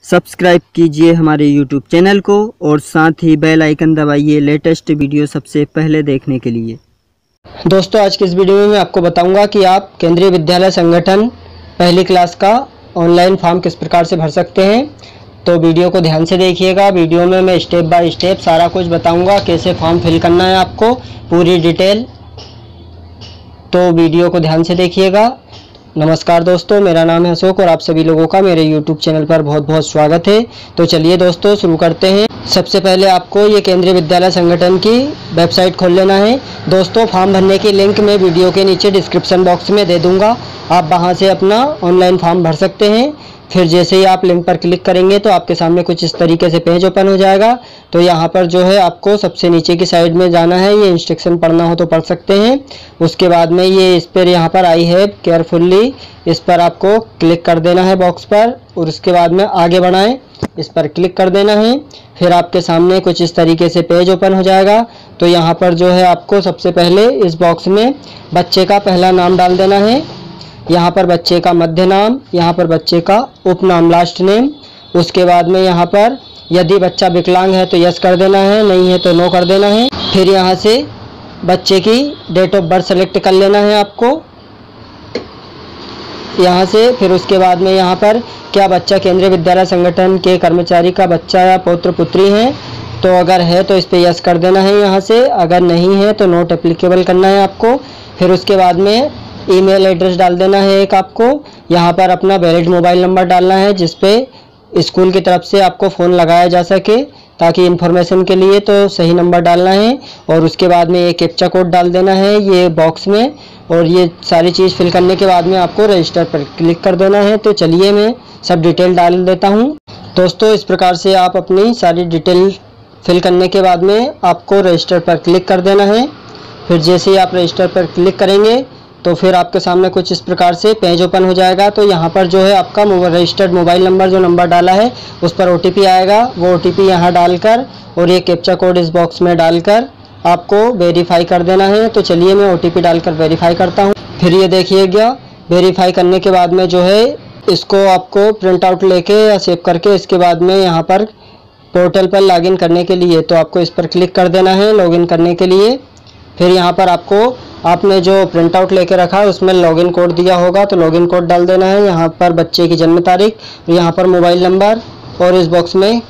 Subscribe कीजिए हमारे YouTube channel को और साथ ही बेल आइकन दबाइए लेटेस्ट वीडियो सबसे पहले देखने के लिए। दोस्तों, आज की इस वीडियो में मैं आपको बताऊंगा कि आप केंद्रीय विद्यालय संगठन पहली क्लास का ऑनलाइन फॉर्म किस प्रकार से भर सकते हैं। तो वीडियो को ध्यान से देखिएगा। वीडियो में मैं स्टेप बाय स्टेप सारा कुछ बताऊंगा, कैसे फॉर्म फिल करना है आपको, पूरी डिटेल। तो वीडियो को ध्यान से देखिएगा। नमस्कार दोस्तों, मेरा नाम है अशोक और आप सभी लोगों का मेरे YouTube चैनल पर बहुत बहुत स्वागत है। तो चलिए दोस्तों शुरू करते हैं। सबसे पहले आपको ये केंद्रीय विद्यालय संगठन की वेबसाइट खोल लेना है। दोस्तों, फॉर्म भरने की लिंक मैं वीडियो के नीचे डिस्क्रिप्शन बॉक्स में दे दूंगा, आप वहां से अपना ऑनलाइन फॉर्म भर सकते हैं। फिर जैसे ही आप लिंक पर क्लिक करेंगे तो आपके सामने कुछ इस तरीके से पेज ओपन हो जाएगा। तो यहाँ पर जो है आपको सबसे नीचे की साइड में जाना है, ये इंस्ट्रक्शन पढ़ना हो तो पढ़ सकते हैं। उसके बाद में ये इस पर यहाँ पर आई हैव केयरफुल्ली, इस पर आपको क्लिक कर देना है बॉक्स पर और उसके बाद में आगे बढ़ाएं, इस पर क्लिक कर देना है। फिर आपके सामने कुछ इस तरीके से पेज ओपन हो जाएगा। तो यहाँ पर जो है आपको सबसे पहले इस बॉक्स में बच्चे का पहला नाम डाल देना है, यहाँ पर बच्चे का मध्य नाम, यहाँ पर बच्चे का उपनाम लास्ट नेम। उसके बाद में यहाँ पर यदि बच्चा विकलांग है तो यस कर देना है, नहीं है तो नो कर देना है। फिर यहाँ से बच्चे की डेट ऑफ बर्थ सेलेक्ट कर लेना है आपको यहाँ से। फिर उसके बाद में यहाँ पर क्या बच्चा केंद्रीय विद्यालय संगठन के कर्मचारी का बच्चा या पुत्र पुत्री है, तो अगर है तो इस पर यस कर देना है यहाँ से, अगर नहीं है तो नॉट एप्लीकेबल करना है आपको। फिर उसके बाद में ईमेल एड्रेस डाल देना है एक आपको, यहाँ पर अपना वैलिड मोबाइल नंबर डालना है जिस पे स्कूल की तरफ से आपको फ़ोन लगाया जा सके, ताकि इन्फॉर्मेशन के लिए तो सही नंबर डालना है। और उसके बाद में ये कैप्चा कोड डाल देना है ये बॉक्स में, और ये सारी चीज़ फिल करने के बाद में आपको रजिस्टर पर क्लिक कर देना है। तो चलिए मैं सब डिटेल डाल देता हूँ। दोस्तों, इस प्रकार से आप अपनी सारी डिटेल फिल करने के बाद में आपको रजिस्टर पर क्लिक कर देना है। फिर जैसे ही आप रजिस्टर पर क्लिक करेंगे तो फिर आपके सामने कुछ इस प्रकार से पेज ओपन हो जाएगा। तो यहाँ पर जो है आपका रजिस्टर्ड मोबाइल नंबर जो नंबर डाला है उस पर OTP आएगा, वो OTP यहाँ डालकर और ये कैप्चा कोड इस बॉक्स में डालकर आपको वेरीफाई कर देना है। तो चलिए मैं OTP डालकर वेरीफाई करता हूँ। फिर ये देखिएगा, वेरीफाई करने के बाद में जो है इसको आपको प्रिंट आउट लेके या सेव करके इसके बाद में यहाँ पर पोर्टल पर लॉगिन करने के लिए तो आपको इस पर क्लिक कर देना है लॉगिन करने के लिए। फिर यहाँ पर आपने जो प्रिंट आउट लेके रखा है उसमें लॉगिन कोड दिया होगा, तो लॉगिन कोड डाल देना है। यहाँ पर बच्चे की जन्म तारीख, यहाँ पर मोबाइल नंबर और इस बॉक्स में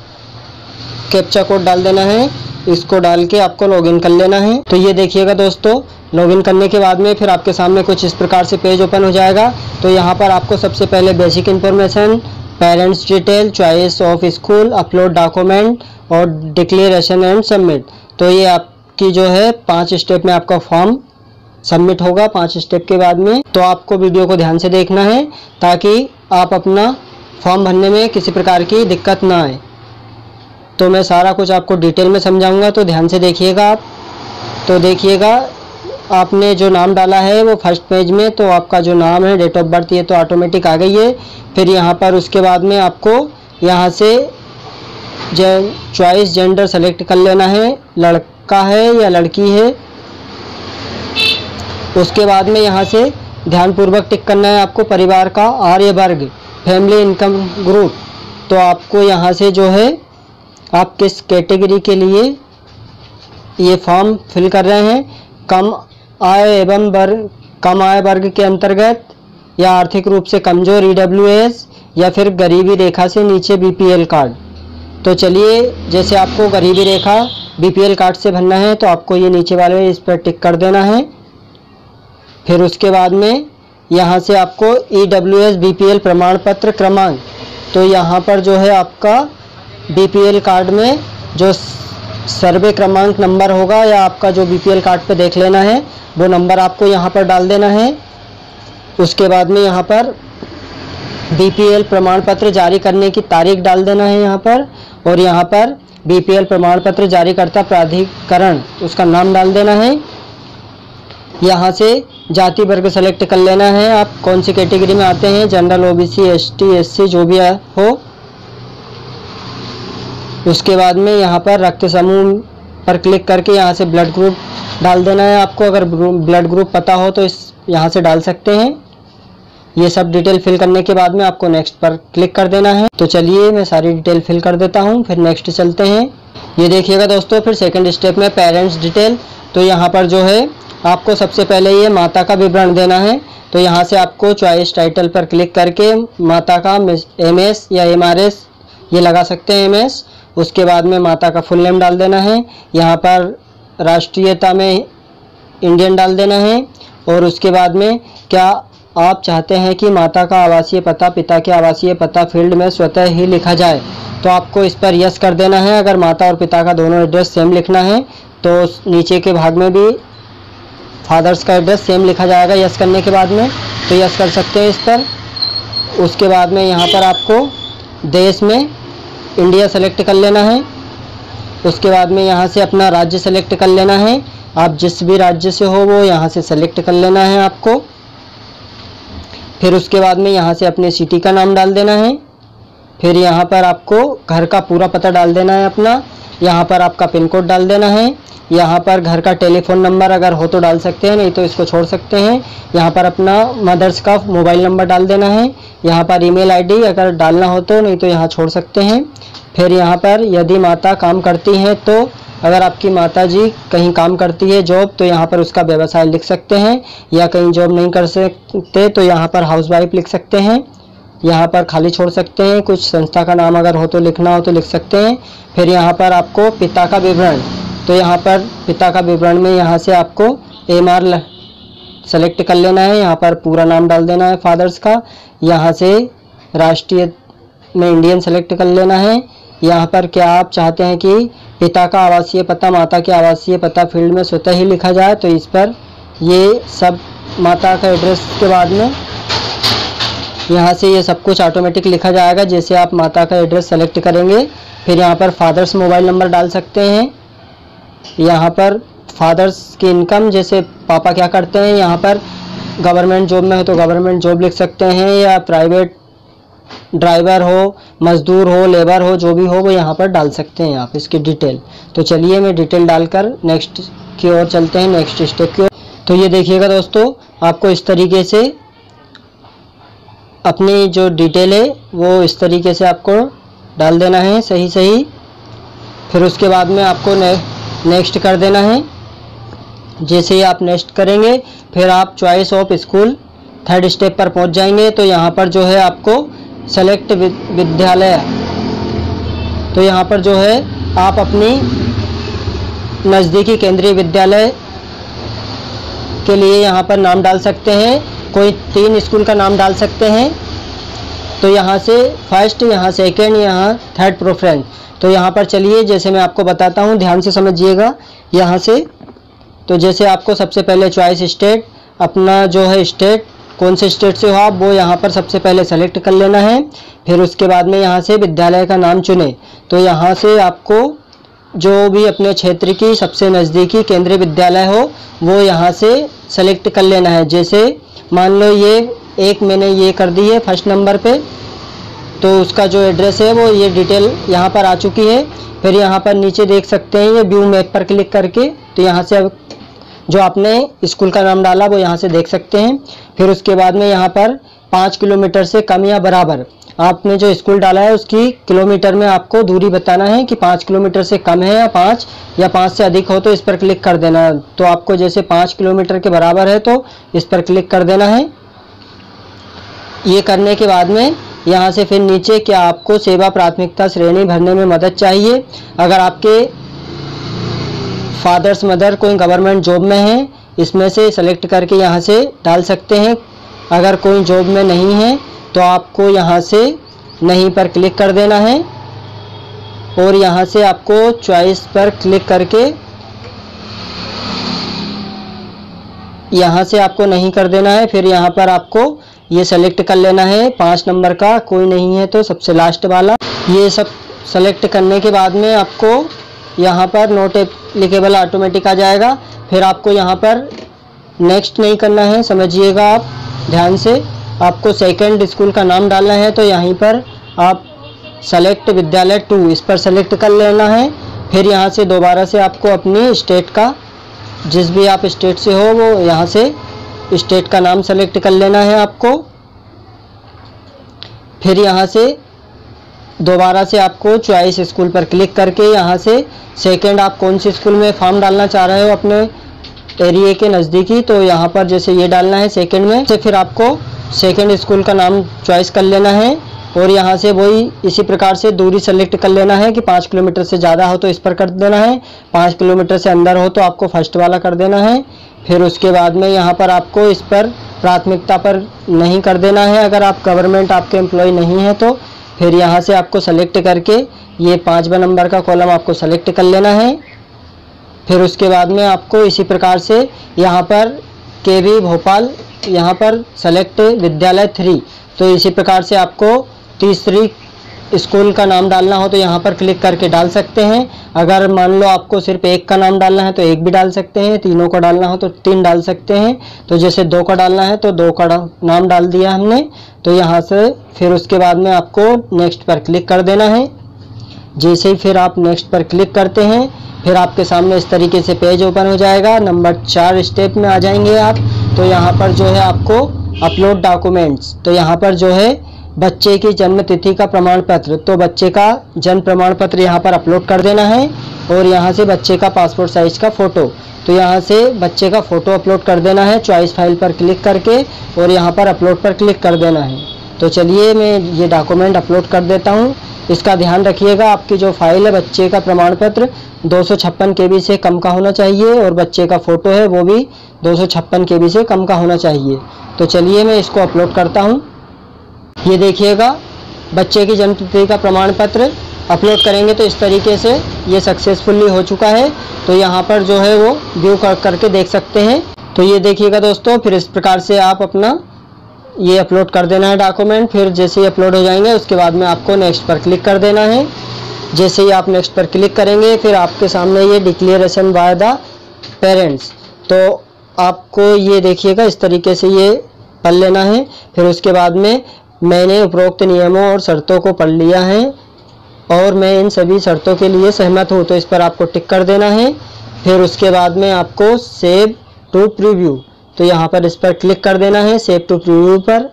कैप्चा कोड डाल देना है। इसको डाल के आपको लॉगिन कर लेना है। तो ये देखिएगा दोस्तों, लॉगिन करने के बाद में फिर आपके सामने कुछ इस प्रकार से पेज ओपन हो जाएगा। तो यहाँ पर आपको सबसे पहले basic information, parents detail, choice of school, upload document और डिक्लेरेशन एंड सबमिट। तो ये आपकी जो है 5 स्टेप में आपका फॉर्म सबमिट होगा। 5 स्टेप के बाद में तो आपको वीडियो को ध्यान से देखना है ताकि आप अपना फॉर्म भरने में किसी प्रकार की दिक्कत ना आए। तो मैं सारा कुछ आपको डिटेल में समझाऊंगा, तो ध्यान से देखिएगा आप। तो देखिएगा, आपने जो नाम डाला है वो फर्स्ट पेज में, तो आपका जो नाम है, डेट ऑफ बर्थ, ये तो ऑटोमेटिक आ गई है। फिर यहाँ पर उसके बाद में आपको यहाँ से चॉइस जेंडर सेलेक्ट कर लेना है, लड़का है या लड़की है। उसके बाद में यहाँ से ध्यानपूर्वक टिक करना है आपको परिवार का आर्य वर्ग, फैमिली इनकम ग्रुप। तो आपको यहाँ से जो है आप किस कैटेगरी के लिए ये फॉर्म फिल कर रहे हैं, कम आय वर्ग के अंतर्गत या आर्थिक रूप से कमजोर EWS या फिर गरीबी रेखा से नीचे BPL कार्ड। तो चलिए, जैसे आपको गरीबी रेखा BPL कार्ड से भरना है तो आपको ये नीचे वाले इस पर टिक कर देना है। फिर उसके बाद में यहाँ से आपको EWS BPL प्रमाण पत्र क्रमांक, तो यहाँ पर जो है आपका BPL कार्ड में जो सर्वे क्रमांक नंबर होगा या आपका जो BPL कार्ड पे देख लेना है वो नंबर आपको यहाँ पर डाल देना है। उसके बाद में यहाँ पर BPL प्रमाण पत्र जारी करने की तारीख डाल देना है यहाँ पर, और यहाँ पर BPL प्रमाण पत्र जारीकर्ता प्राधिकरण उसका नाम डाल देना है। यहाँ से जाति वर्ग सेलेक्ट कर लेना है, आप कौन सी कैटेगरी में आते हैं, जनरल, OBC, ST, SC जो भी हो। उसके बाद में यहाँ पर रक्त समूह पर क्लिक करके यहाँ से ब्लड ग्रुप डाल देना है आपको, अगर ब्लड ग्रुप पता हो तो यहाँ से डाल सकते हैं। ये सब डिटेल फिल करने के बाद में आपको नेक्स्ट पर क्लिक कर देना है। तो चलिए मैं सारी डिटेल फिल कर देता हूँ, फिर नेक्स्ट चलते हैं। ये देखिएगा दोस्तों, फिर सेकंड स्टेप में पेरेंट्स डिटेल। तो यहाँ पर जो है आपको सबसे पहले ये माता का विवरण देना है। तो यहाँ से आपको चॉइस टाइटल पर क्लिक करके माता का MS या MRS ये लगा सकते हैं, MS। उसके बाद में माता का फुल नेम डाल देना है। यहाँ पर राष्ट्रीयता में इंडियन डाल देना है। और उसके बाद में क्या आप चाहते हैं कि माता का आवासीय पता पिता के आवासीय पता फील्ड में स्वतः ही लिखा जाए, तो आपको इस पर यस कर देना है। अगर माता और पिता का दोनों एड्रेस सेम लिखना है तो नीचे के भाग में भी फादर्स का एड्रेस सेम लिखा जाएगा यस करने के बाद में, तो यस कर सकते हैं इस पर। उसके बाद में यहाँ पर आपको देश में इंडिया सेलेक्ट कर लेना है। उसके बाद में यहाँ से अपना राज्य सेलेक्ट कर लेना है। आप जिस भी राज्य से हो वो यहाँ से सेलेक्ट कर लेना है आपको। फिर उसके बाद में यहाँ से अपने सिटी का नाम डाल देना है। फिर यहाँ पर आपको घर का पूरा पता डाल देना है अपना। यहाँ पर आपका पिन कोड डाल देना है। यहाँ पर घर का टेलीफोन नंबर अगर हो तो डाल सकते हैं, नहीं तो इसको छोड़ सकते हैं। यहाँ पर अपना मदर्स का मोबाइल नंबर डाल देना है। यहाँ पर ईमेल आईडी अगर डालना हो तो, नहीं तो यहाँ छोड़ सकते हैं। फिर यहाँ पर यदि माता काम करती हैं तो अगर आपकी माता जी कहीं काम करती है जॉब, तो यहाँ पर उसका व्यवसाय लिख सकते हैं। या कहीं जॉब नहीं कर सकते तो यहाँ पर हाउसवाइफ लिख सकते हैं। यहाँ पर खाली छोड़ सकते हैं। कुछ संस्था का नाम अगर हो तो लिखना हो तो लिख सकते हैं। फिर यहाँ पर आपको पिता का विवरण, तो यहाँ पर पिता का विवरण में यहाँ से आपको MR सेलेक्ट कर लेना है। यहाँ पर पूरा नाम डाल देना है फादर्स का। यहाँ से राष्ट्रीय में इंडियन सेलेक्ट कर लेना है। यहाँ पर क्या आप चाहते हैं कि पिता का आवासीय पता माता के आवासीय पता फील्ड में स्वतः ही लिखा जाए, तो इस पर ये सब माता का एड्रेस के बाद में यहाँ से ये सब कुछ ऑटोमेटिक लिखा जाएगा जैसे आप माता का एड्रेस सेलेक्ट करेंगे। फिर यहाँ पर फादर्स मोबाइल नंबर डाल सकते हैं। यहाँ पर फादर्स की इनकम, जैसे पापा क्या करते हैं, यहाँ पर गवर्नमेंट जॉब में हो तो गवर्नमेंट जॉब लिख सकते हैं, या प्राइवेट ड्राइवर हो, मजदूर हो, लेबर हो, जो भी हो वो यहाँ पर डाल सकते हैं आप इसकी डिटेल। तो चलिए मैं डिटेल डालकर नेक्स्ट की ओर चलते हैं, नेक्स्ट स्टेप की ओर। तो ये देखिएगा दोस्तों, आपको इस तरीके से अपनी जो डिटेल है वो इस तरीके से आपको डाल देना है सही सही। फिर उसके बाद में आपको नेक्स्ट कर देना है। जैसे ही आप नेक्स्ट करेंगे फिर आप choice of school third step पर पहुंच जाएंगे। तो यहाँ पर जो है आपको सेलेक्ट विद्यालय, तो यहाँ पर जो है आप अपनी नज़दीकी केंद्रीय विद्यालय के लिए यहाँ पर नाम डाल सकते हैं। कोई 3 स्कूल का नाम डाल सकते हैं। तो यहाँ से फर्स्ट, यहाँ सेकेंड, यहाँ थर्ड प्रेफरेंस। तो यहाँ पर चलिए जैसे मैं आपको बताता हूँ, ध्यान से समझिएगा। यहाँ से तो जैसे आपको सबसे पहले चॉइस स्टेट, अपना जो है स्टेट, कौन से स्टेट से हो आप वो यहाँ पर सबसे पहले सेलेक्ट कर लेना है। फिर उसके बाद में यहाँ से विद्यालय का नाम चुने। तो यहाँ से आपको जो भी अपने क्षेत्र की सबसे नज़दीकी केंद्रीय विद्यालय हो वो यहाँ से सेलेक्ट कर लेना है। जैसे मान लो ये एक मैंने ये कर दी है फर्स्ट नंबर पे, तो उसका जो एड्रेस है वो ये डिटेल यहाँ पर आ चुकी है। फिर यहाँ पर नीचे देख सकते हैं ये व्यू मैप पर क्लिक करके, तो यहाँ से अब जो आपने स्कूल का नाम डाला वो यहाँ से देख सकते हैं। फिर उसके बाद में यहाँ पर 5 किलोमीटर से कम या बराबर आपने जो स्कूल डाला है उसकी किलोमीटर में आपको दूरी बताना है कि 5 किलोमीटर से कम है या 5 से अधिक हो तो इस पर क्लिक कर देना। तो आपको जैसे 5 किलोमीटर के बराबर है तो इस पर क्लिक कर देना है। ये करने के बाद में यहाँ से फिर नीचे क्या आपको सेवा प्राथमिकता श्रेणी भरने में मदद चाहिए। अगर आपके फादर्स मदर कोई गवर्नमेंट जॉब में है, इसमें से सेलेक्ट करके यहाँ से डाल सकते हैं। अगर कोई जॉब में नहीं है तो आपको यहाँ से नहीं पर क्लिक कर देना है और यहाँ से आपको चॉइस पर क्लिक करके यहाँ से आपको नहीं कर देना है। फिर यहाँ पर आपको ये सेलेक्ट कर लेना है 5 नंबर का, कोई नहीं है तो सबसे लास्ट वाला। ये सब सेलेक्ट करने के बाद में आपको यहाँ पर नोट एप्लीकेबल ऑटोमेटिक आ जाएगा। फिर आपको यहाँ पर नेक्स्ट नहीं करना है, समझिएगा आप ध्यान से। आपको सेकंड स्कूल का नाम डालना है तो यहीं पर आप सेलेक्ट विद्यालय 2 इस पर सेलेक्ट कर लेना है। फिर यहाँ से दोबारा से आपको अपनी स्टेट का, जिस भी आप स्टेट से हो वो यहाँ से स्टेट का नाम सेलेक्ट कर लेना है आपको। फिर यहाँ से दोबारा से आपको चॉइस स्कूल पर क्लिक करके यहाँ से सेकंड आप कौन सी स्कूल में फॉर्म डालना चाह रहे हो अपने एरिया के नज़दीकी, तो यहाँ पर जैसे ये डालना है सेकंड में, से फिर आपको सेकंड स्कूल का नाम चॉइस कर लेना है और यहाँ से वही इसी प्रकार से दूरी सेलेक्ट कर लेना है कि 5 किलोमीटर से ज़्यादा हो तो इस पर कर देना है, 5 किलोमीटर से अंदर हो तो आपको फर्स्ट वाला कर देना है। फिर उसके बाद में यहाँ पर आपको इस पर प्राथमिकता पर नहीं कर देना है, अगर आप गवर्नमेंट आपके एम्प्लॉय नहीं है तो। फिर यहाँ से आपको सेलेक्ट करके ये 5वां नंबर का कॉलम आपको सेलेक्ट कर लेना है। फिर उसके बाद में आपको इसी प्रकार से यहाँ पर केवी भोपाल यहाँ पर सेलेक्ट विद्यालय 3, तो इसी प्रकार से आपको तीसरी स्कूल का नाम डालना हो तो यहाँ पर क्लिक करके डाल सकते हैं। अगर मान लो आपको सिर्फ एक का नाम डालना है तो एक भी डाल सकते हैं, तीनों का डालना हो तो 3 डाल सकते हैं। तो जैसे 2 का डालना है तो 2 का नाम डाल दिया हमने। तो यहाँ से फिर उसके बाद में आपको नेक्स्ट पर क्लिक कर देना है। जैसे ही फिर आप नेक्स्ट पर क्लिक करते हैं फिर आपके सामने इस तरीके से पेज ओपन हो जाएगा। नंबर 4 स्टेप में आ जाएंगे आप। तो यहाँ पर जो है आपको अपलोड डॉक्यूमेंट्स, तो यहाँ पर जो है बच्चे की जन्म तिथि का प्रमाण पत्र, तो बच्चे का जन्म प्रमाण पत्र यहाँ पर अपलोड कर देना है। और यहाँ से बच्चे का पासपोर्ट साइज का फ़ोटो, तो यहाँ से बच्चे का फ़ोटो अपलोड कर देना है चॉइस फाइल पर क्लिक करके और यहाँ पर अपलोड पर क्लिक कर देना है। तो चलिए मैं ये डॉक्यूमेंट अपलोड कर देता हूँ। इसका ध्यान रखिएगा, आपकी जो फाइल है बच्चे का प्रमाण पत्र 256 KB से कम का होना चाहिए और बच्चे का फ़ोटो है वो भी 256 KB से कम का होना चाहिए। तो चलिए मैं इसको अपलोड करता हूँ। ये देखिएगा बच्चे की जन्म तिथि का प्रमाण पत्र अपलोड करेंगे तो इस तरीके से ये सक्सेसफुली हो चुका है। तो यहाँ पर जो है वो व्यू करके देख सकते हैं। तो ये देखिएगा दोस्तों, फिर इस प्रकार से आप अपना ये अपलोड कर देना है डॉक्यूमेंट। फिर जैसे ही अपलोड हो जाएंगे उसके बाद में आपको नेक्स्ट पर क्लिक कर देना है। जैसे ही आप नेक्स्ट पर क्लिक करेंगे फिर आपके सामने ये डिक्लेरेशन बाय द पेरेंट्स, तो आपको ये देखिएगा इस तरीके से ये पढ़ लेना है। फिर उसके बाद में मैंने उपरोक्त नियमों और शर्तों को पढ़ लिया है और मैं इन सभी शर्तों के लिए सहमत हूँ, तो इस पर आपको टिक कर देना है। फिर उसके बाद में आपको सेव टू प्रीव्यू, तो यहाँ पर इस पर क्लिक कर देना है सेव टू प्रीव्यू पर।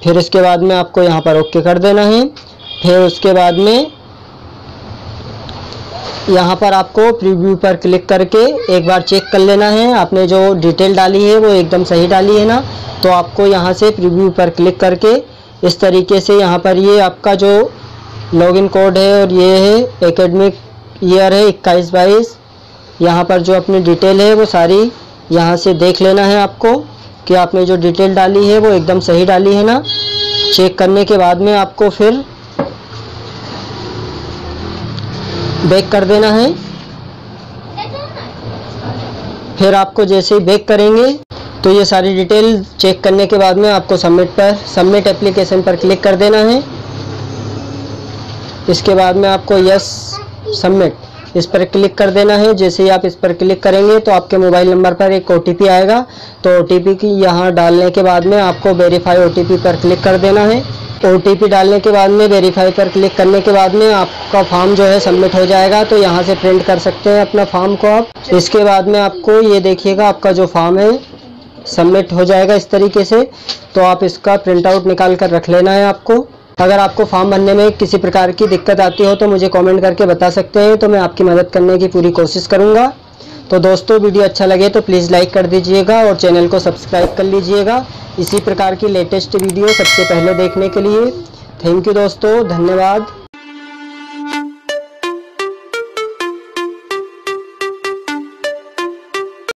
फिर उसके बाद में आपको यहाँ पर ओके कर देना है। फिर उसके बाद में यहाँ पर आपको प्रीव्यू पर क्लिक करके एक बार चेक कर लेना है आपने जो डिटेल डाली है वो एकदम सही डाली है ना। तो आपको यहाँ से प्रीव्यू पर क्लिक करके इस तरीके से यहाँ पर ये आपका जो लॉगिन कोड है और ये है एकेडमिक ईयर है 21-22, यहाँ पर जो अपनी डिटेल है वो सारी यहाँ से देख लेना है आपको कि आपने जो डिटेल डाली है वो एकदम सही डाली है ना। चेक करने के बाद में आपको फिर बैक कर देना है। फिर आपको जैसे ही बैक करेंगे तो ये सारी डिटेल चेक करने के बाद में आपको सबमिट एप्लीकेशन पर क्लिक कर देना है। इसके बाद में आपको यस सबमिट इस पर क्लिक कर देना है। जैसे ही आप इस पर क्लिक करेंगे तो आपके मोबाइल नंबर पर एक OTP आएगा, तो OTP की यहाँ डालने के बाद में आपको वेरीफाई OTP पर क्लिक कर देना है। OTP डालने के बाद में वेरीफाई पर क्लिक करने के बाद में आपका फॉर्म जो है सबमिट हो जाएगा, तो यहाँ से प्रिंट कर सकते हैं अपना फॉर्म को आप। इसके बाद में आपको ये देखिएगा आपका जो फॉर्म है सबमिट हो जाएगा इस तरीके से, तो आप इसका प्रिंट आउट निकाल कर रख लेना है आपको। अगर आपको फॉर्म भरने में किसी प्रकार की दिक्कत आती हो तो मुझे कमेंट करके बता सकते हैं, तो मैं आपकी मदद करने की पूरी कोशिश करूँगा। तो दोस्तों वीडियो अच्छा लगे तो प्लीज़ लाइक कर दीजिएगा और चैनल को सब्सक्राइब कर लीजिएगा इसी प्रकार की लेटेस्ट वीडियो सबसे पहले देखने के लिए। थैंक यू दोस्तों, धन्यवाद।